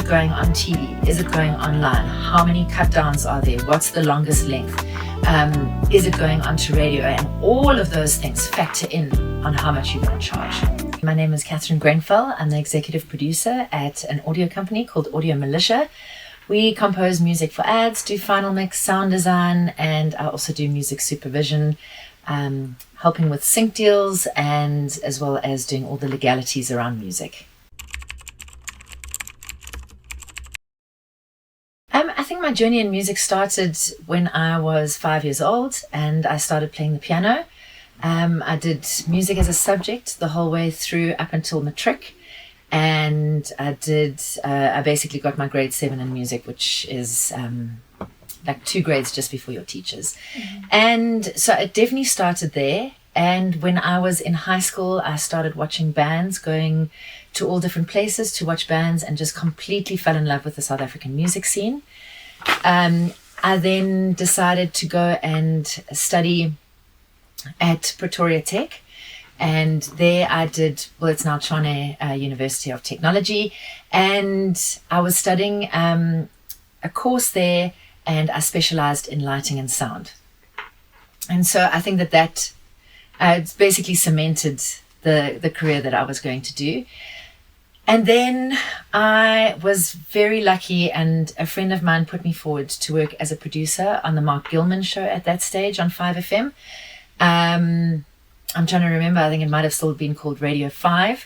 going on TV? Is it going online? How many cut downs are there? What's the longest length? Is it going onto radio? And all of those things factor in on how much you're going to charge. My name is Grenfell. I'm the executive producer at an audio company called Militia. We compose music for ads, do final mix, sound design, and I also do music supervision, helping with sync deals, and as well as doing all the legalities around music. I think my journey in music started when I was 5 years old and I started playing the piano. I did music as a subject the whole way through up until matric, and I basically got my grade 7 in music, which is like 2 grades just before your teachers. And so it definitely started there. And when I was in high school, I started watching bands, going to all different places to watch bands, and just completely fell in love with the South African music scene. I then decided to go and study at Pretoria Tech. And there I did, well, it's now Tshwane University of Technology. And I was studying a course there, and I specialized in lighting and sound. And so I think that it's basically cemented the career that I was going to do. And then I was very lucky, and a friend of mine put me forward to work as a producer on the Mark Gilman show at that stage on 5FM. I'm trying to remember, I think it might have still been called Radio 5.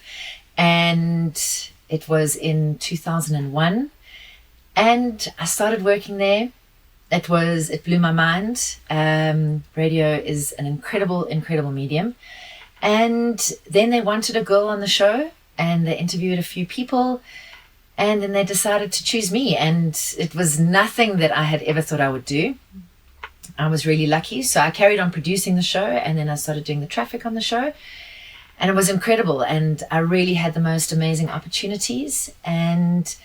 And it was in 2001. And I started working there. It blew my mind. Radio is an incredible medium. And then they wanted a girl on the show, and they interviewed a few people, and then they decided to choose me. And it was nothing that I had ever thought I would do. I was really lucky. So I carried on producing the show, and then I started doing the traffic on the show. And it was incredible. And I really had the most amazing opportunities. And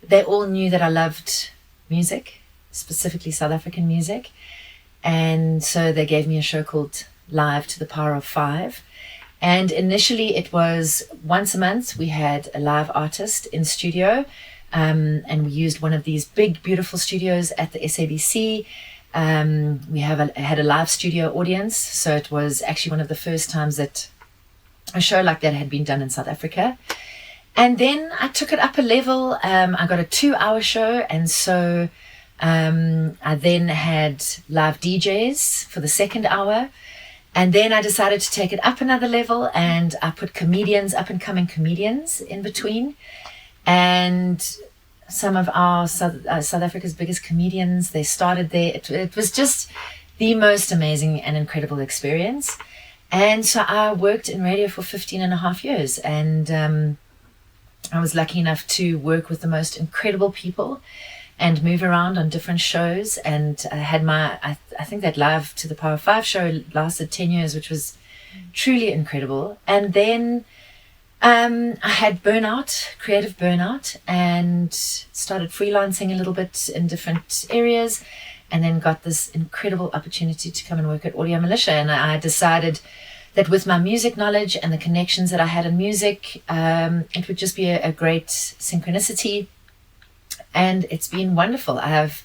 they all knew that I loved music, specifically South African music. And so they gave me a show called Live to the Power of 5. And initially it was once a month we had a live artist in studio, and we used one of these big, beautiful studios at the SABC. We had a live studio audience. So it was actually one of the first times that a show like that had been done in South Africa. And then I took it up a level. I got a 2-hour show. And so I then had live DJs for the second hour. And then I decided to take it up another level, and I put up and coming comedians in between. And some of our South Africa's biggest comedians, they started there. It was just the most amazing and incredible experience. And so I worked in radio for 15 and a half years. And I was lucky enough to work with the most incredible people and move around on different shows. And I had I think that Live to the Power 5 show lasted 10 years, which was truly incredible. And then I had creative burnout, and started freelancing a little bit in different areas, and then got this incredible opportunity to come and work at Audio Militia. And I decided that with my music knowledge and the connections that I had in music, it would just be a great synchronicity. And it's been wonderful. I have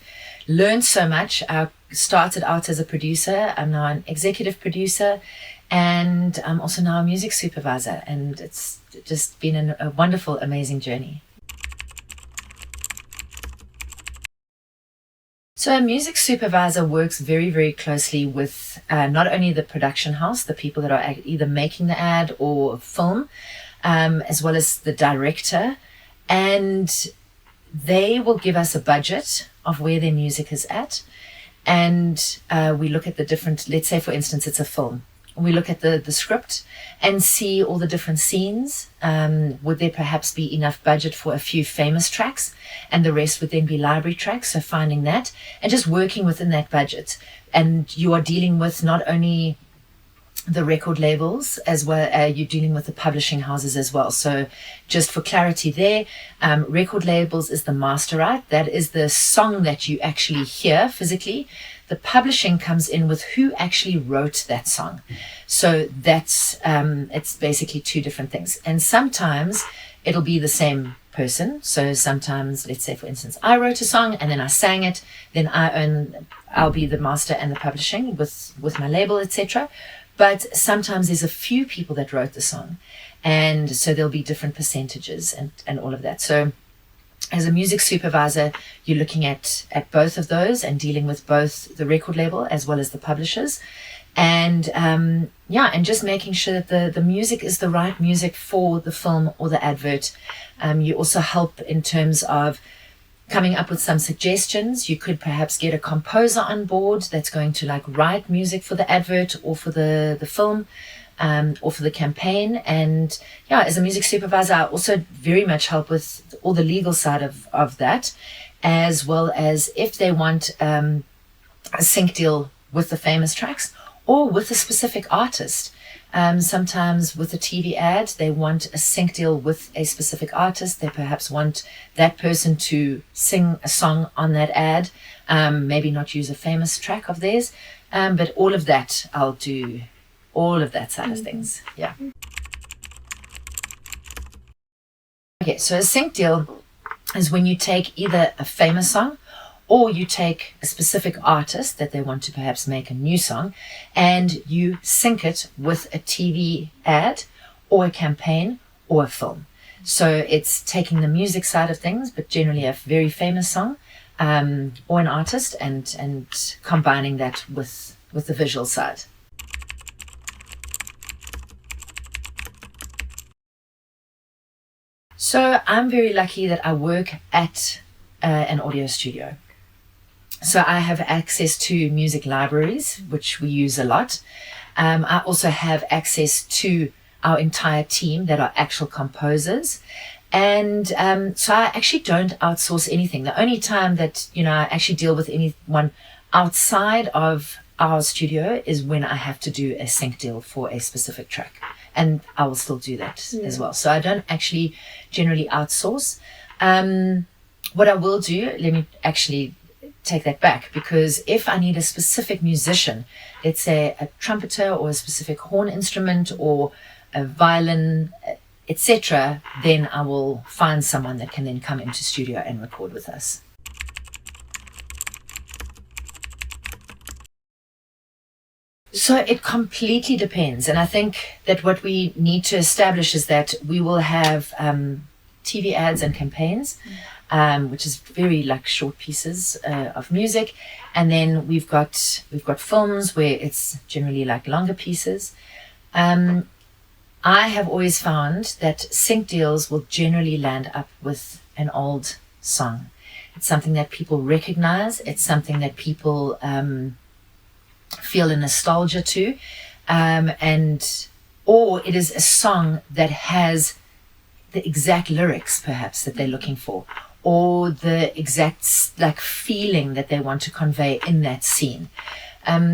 learned so much. I started out as a producer. I'm now an executive producer, and I'm also now a music supervisor. And it's just been a wonderful, amazing journey. So a music supervisor works very, very closely with not only the production house, the people that are either making the ad or film, as well as the director. And they will give us a budget of where their music is at. And we look at the different, let's say, for instance, it's a film. We look at the script and see all the different scenes. Would there perhaps be enough budget for a few famous tracks, and the rest would then be library tracks? So finding that and just working within that budget. And you are dealing with not only the record labels as well, you're dealing with the publishing houses as well. So just for clarity there, record labels is the master right. That is the song that you actually hear physically. The publishing comes in with who actually wrote that song. So that's it's basically two different things. And sometimes it'll be the same person. So sometimes, let's say for instance, I wrote a song and then I sang it, then I'll be the master and the publishing with my label, etc. But sometimes there's a few people that wrote the song, and so there'll be different percentages and all of that. So as a music supervisor, you're looking at both of those and dealing with both the record label as well as the publishers. And and just making sure that the music is the right music for the film or the advert. You also help in terms of coming up with some suggestions. You could perhaps get a composer on board that's going to like write music for the advert or for the film or for the campaign. And as a music supervisor, I also very much help with all the legal side of that, as well as if they want a sync deal with the famous tracks or with a specific artist. Sometimes with a TV ad, they want a sync deal with a specific artist. They perhaps want that person to sing a song on that ad, maybe not use a famous track of theirs, but all of that, I'll do all of that side of things. Yeah. Okay, so a sync deal is when you take either a famous song or you take a specific artist that they want to perhaps make a new song and you sync it with a TV ad or a campaign or a film. So it's taking the music side of things, but generally a very famous song or an artist and combining that with the visual side. So I'm very lucky that I work at an audio studio. So I have access to music libraries, which we use a lot. I also have access to our entire team that are actual composers. And so I actually don't outsource anything. The only time that, I actually deal with anyone outside of our studio is when I have to do a sync deal for a specific track. And I will still do that as well. So I don't actually generally outsource. What I will do, let me actually take that back, because if I need a specific musician, let's say a trumpeter or a specific horn instrument or a violin, etc., then I will find someone that can then come into studio and record with us. So it completely depends. And I think that what we need to establish is that we will have TV ads and campaigns, which is very like short pieces of music. And then we've got films where it's generally like longer pieces. I have always found that sync deals will generally land up with an old song. It's something that people recognize. It's something that people feel a nostalgia to, or it is a song that has the exact lyrics perhaps that they're looking for, or the exact like feeling that they want to convey in that scene.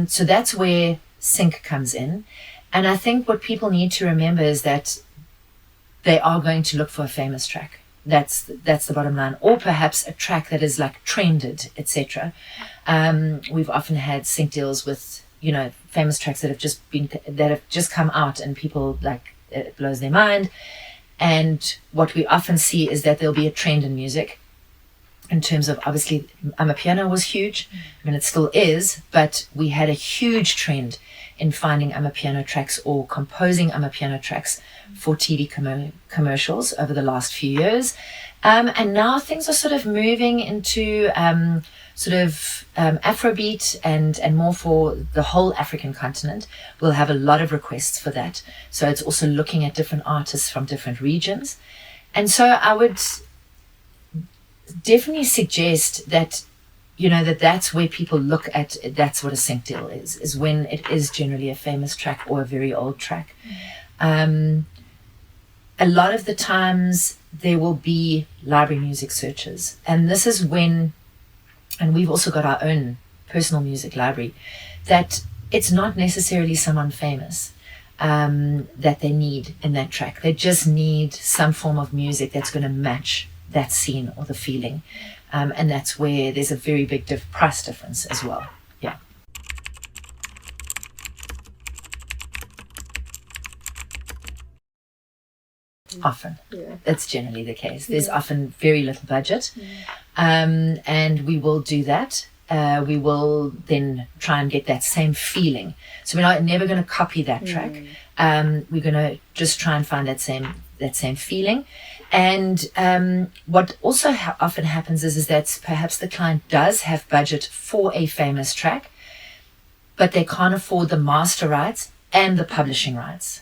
So that's where sync comes in. And I think what people need to remember is that they are going to look for a famous track. That's the bottom line, or perhaps a track that is like trended, etc. We've often had sync deals with famous tracks that have just come out, and people like it blows their mind. And what we often see is that there'll be a trend in music. In terms of, obviously, Amapiano was huge. I mean, it still is, but we had a huge trend in finding Amapiano tracks or composing Amapiano tracks for TV commercials over the last few years. And now things are sort of moving into Afrobeat and more for the whole African continent. We'll have a lot of requests for that. So it's also looking at different artists from different regions. And so I would definitely suggest that that's where people look at. That's what a sync deal is when it is generally a famous track or a very old track. A lot of the times there will be library music searches, and this is when, and we've also got our own personal music library, that it's not necessarily someone famous that they need in that track. They just need some form of music that's going to match that scene or the feeling. And that's where there's a very big price difference as well. Yeah. Often. Yeah. That's generally the case. There's often very little budget. And we will do that. We will then try and get that same feeling. So we're never going to copy that track. We're going to just try and find that same feeling. And what also often happens is that perhaps the client does have budget for a famous track, but they can't afford the master rights and the publishing rights.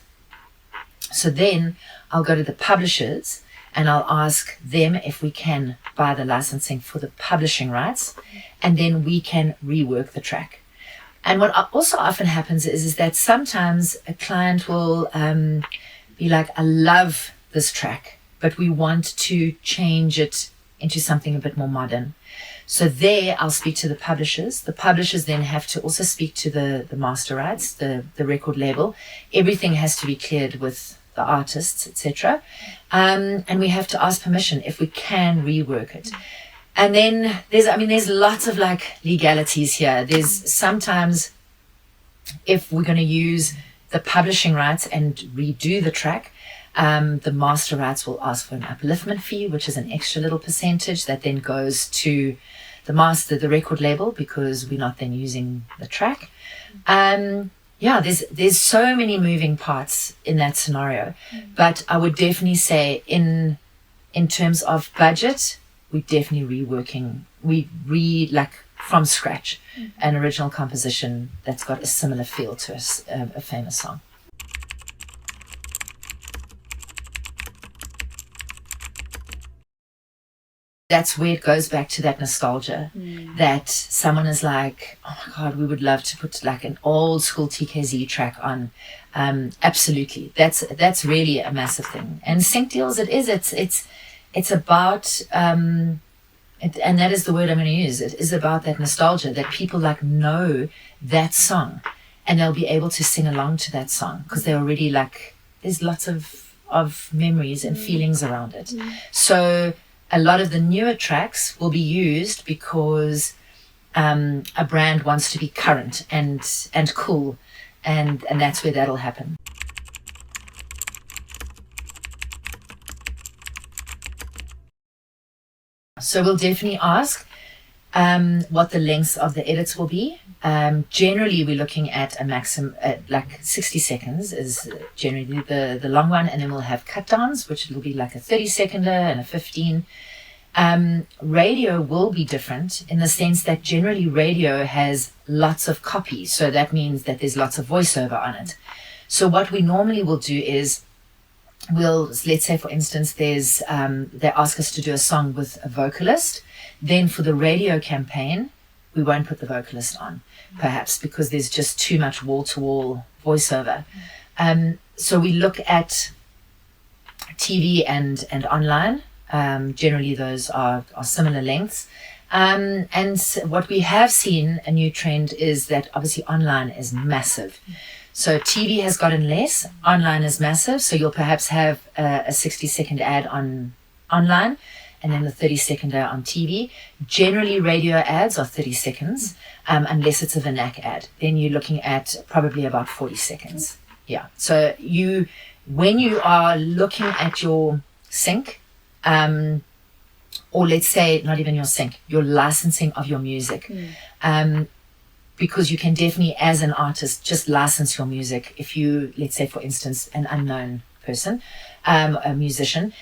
So then I'll go to the publishers and I'll ask them if we can buy the licensing for the publishing rights, and then we can rework the track. And what also often happens is that sometimes a client will be like, I love this track, but we want to change it into something a bit more modern. So there I'll speak to the publishers. The publishers then have to also speak to the master rights, the record label. Everything has to be cleared with the artists, etc. And we have to ask permission if we can rework it. And then there's lots of like legalities here. There's sometimes if we're going to use the publishing rights and redo the track, the master rights will ask for an upliftment fee, which is an extra little percentage that then goes to the record label, because we're not then using the track. There's so many moving parts in that scenario. But I would definitely say in terms of budget, we're definitely reworking. We from scratch an original composition that's got a similar feel to a famous song. That's where it goes back to that nostalgia, that someone is like, oh my God, we would love to put like an old school TKZ track on. Absolutely. That's really a massive thing. And sync deals, it's about, and that is the word I'm going to use. It is about that nostalgia, that people like know that song and they'll be able to sing along to that song because they're already like, there's lots of memories and feelings around it. So a lot of the newer tracks will be used because a brand wants to be current and cool, and that's where that'll happen. So we'll definitely ask what the lengths of the edits will be. Generally, we're looking at a maximum, like 60 seconds is generally the long one, and then we'll have cut downs, which will be like a 30-seconder and a 15. Radio will be different in the sense that generally radio has lots of copy, so that means that there's lots of voiceover on it. So what we normally will do is let's say for instance they ask us to do a song with a vocalist. Then for the radio campaign we won't put the vocalist on, perhaps because there's just too much wall-to-wall voiceover. So we look at TV and online. Generally those are similar lengths. And what we have seen, a new trend, is that obviously online is massive. So TV has gotten less, online is massive. So you'll perhaps have a 60-second ad online and then the 30-seconder on TV. Generally radio ads are 30 seconds, unless it's a Vernac ad. Then you're looking at probably about 40 seconds. Yeah. So when you are looking at your sync, or let's say not even your sync, your licensing of your music, because you can definitely, as an artist, just license your music. If you, let's say for instance, an unknown person, a musician,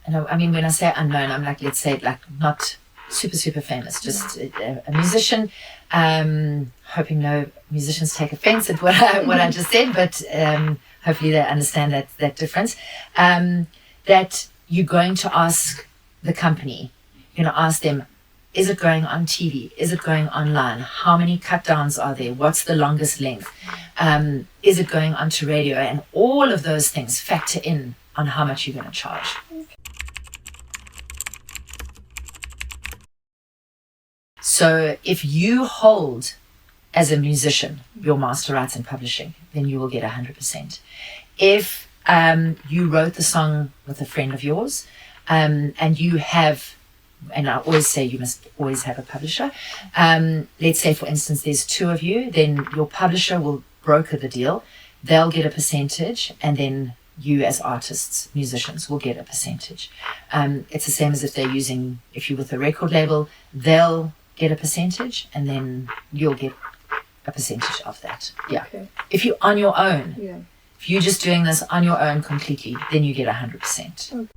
and I mean when I say unknown, I'm like, let's say like not super famous, just a musician. Hoping no musicians take offense at what I just said, but hopefully they understand that difference. That you're going to ask the company, you're going to ask them, is it going on TV? Is it going online? How many cut downs are there? What's the longest length? Is it going onto radio? And all of those things factor in on how much you're going to charge. So if you hold, as a musician, your master rights and publishing, then you will get 100%. If you wrote the song with a friend of yours, and you have, and I always say you must always have a publisher. Let's say, for instance, there's two of you, then your publisher will broker the deal. They'll get a percentage, and then you as artists, musicians, will get a percentage. It's the same as if if you're with a record label, they'll get a percentage, and then you'll get a percentage of that. Yeah. Okay. If you're on your own, Yeah. if you're just doing this on your own completely, then you get 100%. Okay.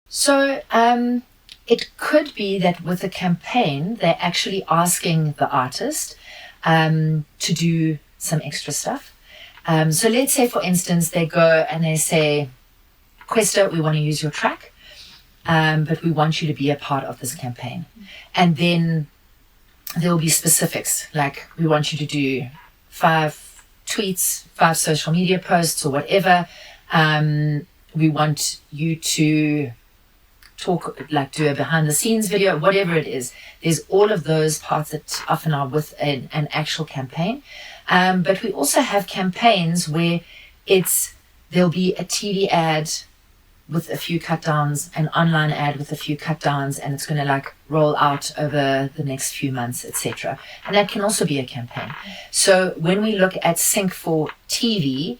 So it could be that with a campaign, they're actually asking the artist to do some extra stuff. So let's say, for instance, they go and they say, Questa, we want to use your track, but we want you to be a part of this campaign. And then there will be specifics, like we want you to do 5 tweets, 5 social media posts or whatever. We want you to do a behind the scenes video, whatever it is. There's all of those parts that often are with an actual campaign. But we also have campaigns where there'll be a TV ad with a few cut downs, an online ad with a few cut downs, and it's going to roll out over the next few months, etc. And that can also be a campaign. So when we look at sync for TV,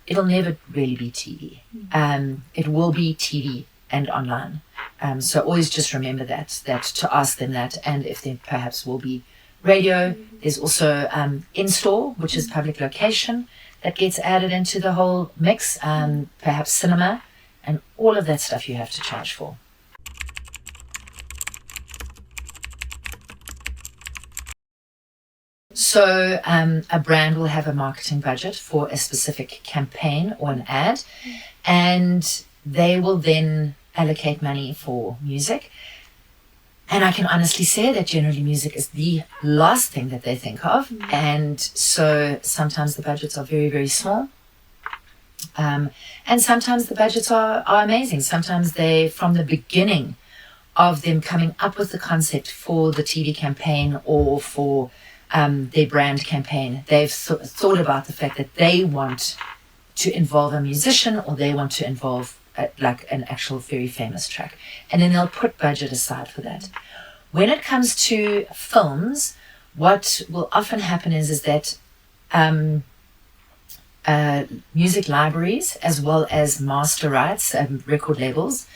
it'll never really be TV. It will be TV and online. So always just remember that to ask them that, and if there perhaps will be radio. There's also in-store, which is public location, that gets added into the whole mix, perhaps cinema, and all of that stuff you have to charge for. So a brand will have a marketing budget for a specific campaign or an ad, and they will then allocate money for music. And I can honestly say that generally music is the last thing that they think of. And so sometimes the budgets are very, very small. And sometimes the budgets are amazing. Sometimes from the beginning of them coming up with the concept for the TV campaign or for their brand campaign, they've thought about the fact that they want to involve a musician, or they want to involve an actual very famous track. And then they'll put budget aside for that. When it comes to films, what will often happen is that music libraries, as well as master rights and record labels,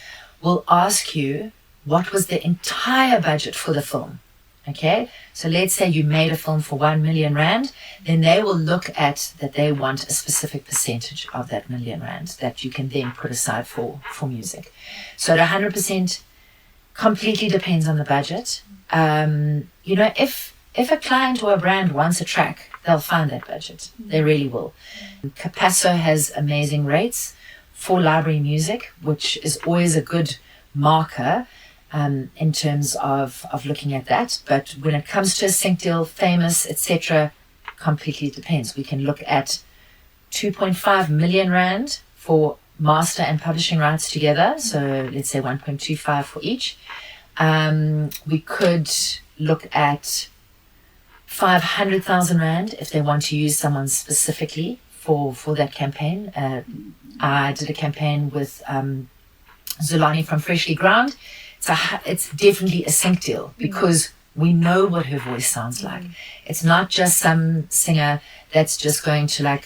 will ask you what was the entire budget for the film. Okay, so let's say you made a film for 1 million rand, then they will look at that they want a specific percentage of that 1 million rand that you can then put aside for music. So at 100% completely depends on the budget. If a client or a brand wants a track, they'll find that budget. They really will. Capasso has amazing rates for library music, which is always a good marker in terms of looking at that. But when it comes to a sync deal, famous, etc., completely depends. We can look at 2.5 million rand for master and publishing rights together. So let's say 1.25 for each. We could look at 500,000 rand if they want to use someone specifically for that campaign. I did a campaign with Zulani from Freshly Ground. It's definitely a sync deal because we know what her voice sounds like. It's not just some singer that's just going to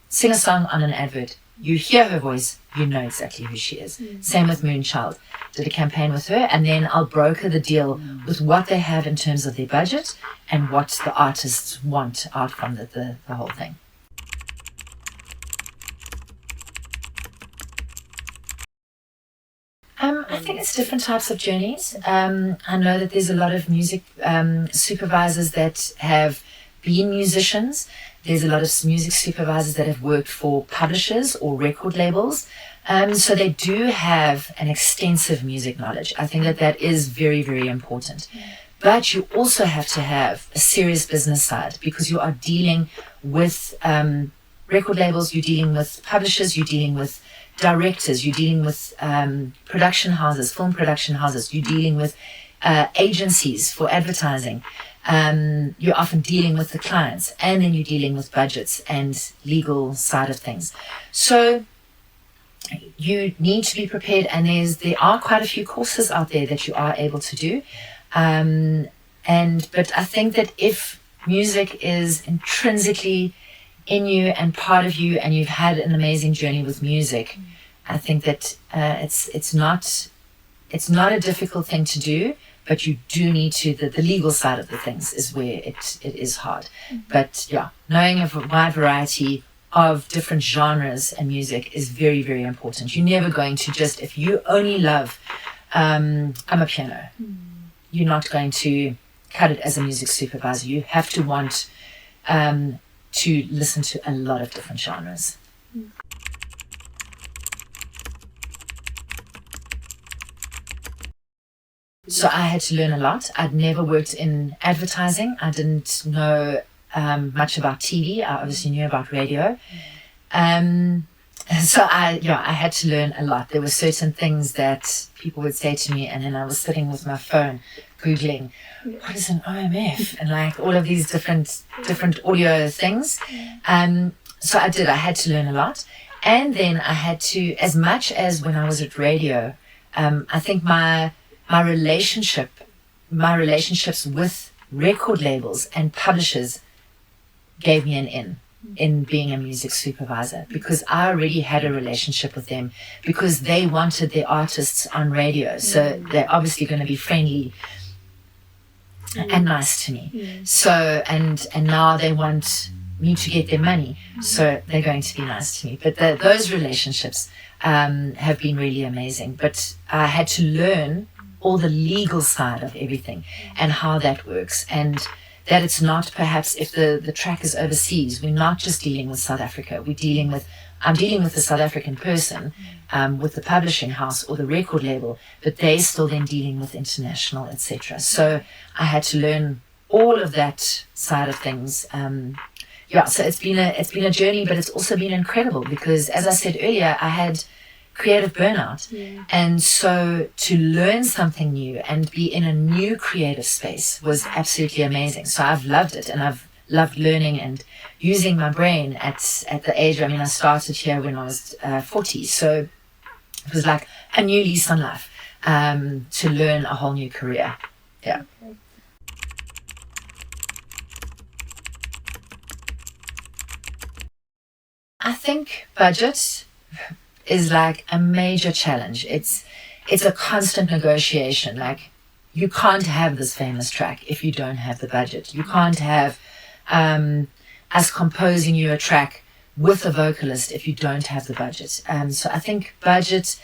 sing a song on an advert. You hear her voice, you know exactly who she is. Same with Moonchild. Did a campaign with her, and then I'll broker the deal with what they have in terms of their budget and what the artists want out from the whole thing. I think it's different types of journeys. I know that there's a lot of music supervisors that have been musicians. There's a lot of music supervisors that have worked for publishers or record labels. So they do have an extensive music knowledge. I think that is very, very important. But you also have to have a serious business side because you are dealing with record labels, you're dealing with publishers, you're dealing with directors, you're dealing with production houses, film production houses, you're dealing with agencies for advertising. You're often dealing with the clients, and then you're dealing with budgets and legal side of things. So you need to be prepared, and there are quite a few courses out there that you are able to do. But I think that if music is intrinsically in you and part of you, and you've had an amazing journey with music, I think that it's not a difficult thing to do, but you do need to, the legal side of the things is where it is hard. But yeah, knowing a wide variety of different genres and music is very, very important. You're never going to just, if you only love amapiano, you're not going to cut it as a music supervisor. You have to want to listen to a lot of different genres. So I had to learn a lot. I'd never worked in advertising. I didn't know much about TV. I obviously knew about radio. So I had to learn a lot. There were certain things that people would say to me, and then I was sitting with my phone Googling, what is an OMF? And like all of these different audio things. So I had to learn a lot. And then I had to, as much as when I was at radio, I think my relationships with record labels and publishers gave me an in being a music supervisor, because I already had a relationship with them, because they wanted their artists on radio. So they're obviously going to be friendly and nice to me. So, and now they want me to get their money. So they're going to be nice to me. But those relationships have been really amazing. But I had to learn all the legal side of everything and how that works, and that it's not, perhaps if the track is overseas, we're not just dealing with South Africa. I'm dealing with the South African person, with the publishing house or the record label, but they still then dealing with international, etc. So I had to learn all of that side of things. So it's been a journey, but it's also been incredible, because as I said earlier, I had creative burnout. And so to learn something new and be in a new creative space was absolutely amazing. So I've loved it, and I've loved learning and using my brain at the age. I mean, I started here when I was 40. So it was like a new lease on life, to learn a whole new career. Yeah. I think budget is like a major challenge. It's a constant negotiation. Like, you can't have this famous track if you don't have the budget. You can't have us composing you a track with a vocalist if you don't have the budget. So I think budget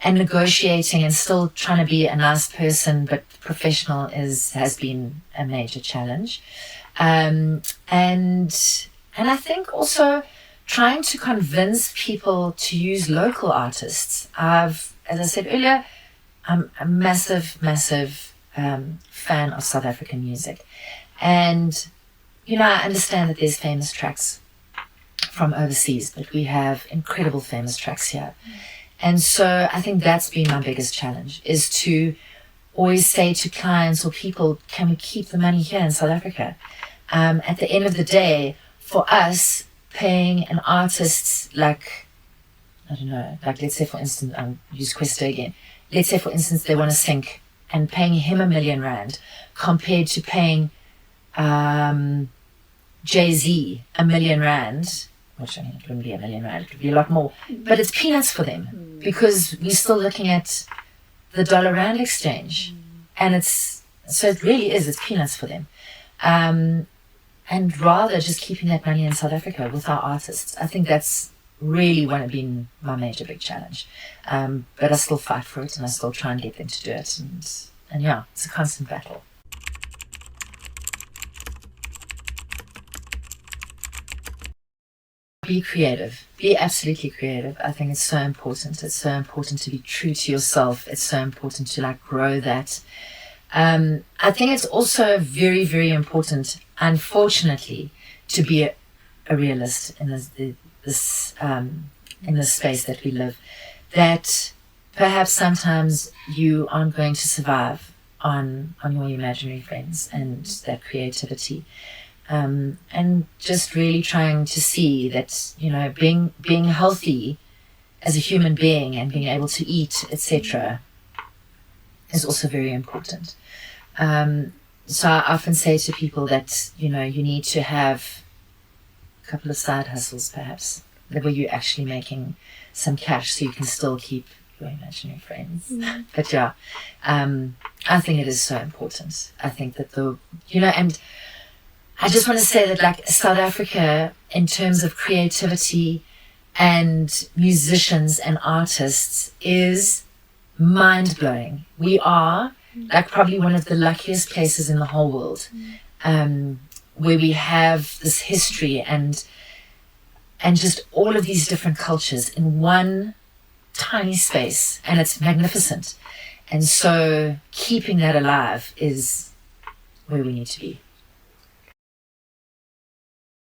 and negotiating and still trying to be a nice person but professional has been a major challenge. And I think also trying to convince people to use local artists. As I said earlier, I'm a massive fan of South African music. And, I understand that there's famous tracks from overseas, but we have incredible famous tracks here. And so I think that's been my biggest challenge, is to always say to clients or people, can we keep the money here in South Africa? At the end of the day, for us, paying an artist like, I don't know, like let's say for instance, use Questa again. Let's say for instance they want to sync, and paying him R1 million compared to paying Jay-Z R1 million, which I mean it wouldn't be R1 million, it would be a lot more, but it's peanuts for them, because we're still looking at the dollar-rand exchange, and it's peanuts for them. And rather just keeping that money in South Africa with our artists. I think that's really been my major big challenge. But I still fight for it, and I still try and get them to do it. And yeah, it's a constant battle. Be creative. Be absolutely creative. I think it's so important. It's so important to be true to yourself. It's so important to grow that. I think it's also very, very important, unfortunately, to be a realist in this space that we live. That perhaps sometimes you aren't going to survive on your imaginary friends and that creativity, and just really trying to see that being healthy as a human being and being able to eat, etc., is also very important. So I often say to people that, you know, you need to have a couple of side hustles perhaps, where you're actually making some cash so you can still keep your imaginary friends. But yeah, I think it is so important. I think that and I just want to say that, like, South Africa, in terms of creativity and musicians and artists, is mind-blowing. We are like probably one of the luckiest places in the whole world, where we have this history and just all of these different cultures in one tiny space, and it's magnificent. And so keeping that alive is where we need to be.